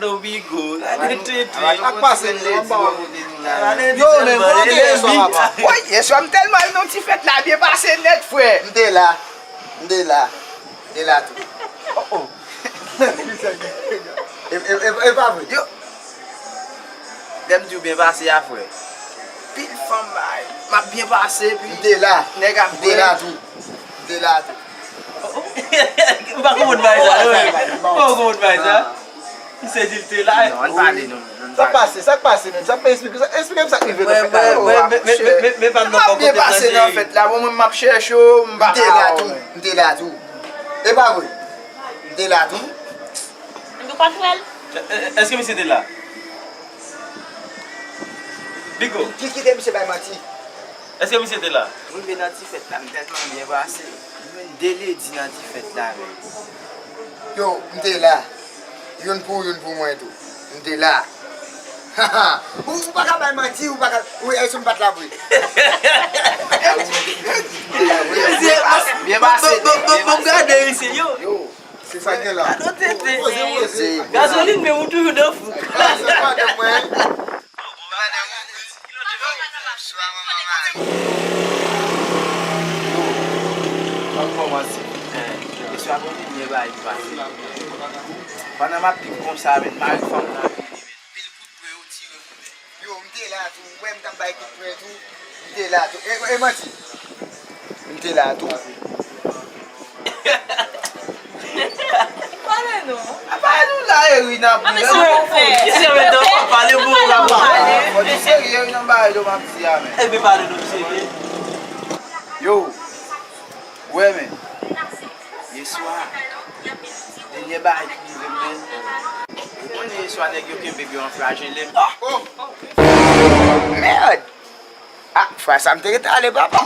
do bigo. Ak pase yo, Yo, men, bon de yon so apa. Oui, je suis tellement non ti fête là, bien passé net, frère. Mde la tout. Oh. E pa vre. Yo. Dem di ou bien passé à frère. Pile femme bail. M'a bien passé puis Mde la tout. Ba ko moun bay sa. Ba ko moun bay sa. Se dil te la. Non, on parle non. Sak pase men, sak pe explike sa krive nan fèt la. Me pa nan M'a bien passé dans fête là, moi m'a cherché m'ba. Mde la tout. E pa vre. Mde la tout. Mbe kontrol. Est-ce que monsieur était là? Bigo, Ki kite mse bay mati? est-ce que monsieur était là? Moi bien dans ti fête là, tellement bien passé. Même délai di dans ti fête là. Yo, mde la. Yon pou mwen tou. Mde la. Ou baka bay mati, ou baka... Ou e sou bat la vre. Bien passé. Bon gade ici, yo. Yo, se sa gen la. Non tete. Ose. Gasoline me moutou yon dan fou. Se pa de mwen. On commence. Je suis abonné bien bas il passé. Pendant ma pique comme ça avec ma femme là. Yo, mde la tou. Mwen mta bay kit pre tou. Mde la tou. E mati. Mde la tou. Pare nou. Apa nous là oui na. Ah, mais c'est bon fait. Ici, on va devoir parler pour la voix. On dit sérieux non ba do ma petit mais. Elle veut parler de nous, Yo. Ouais mais. Hier soir. Dernier bail qui me on est soit nèg yo ke bébé en flagellé. Merde. Ah, fwa sa mte rete ale papa.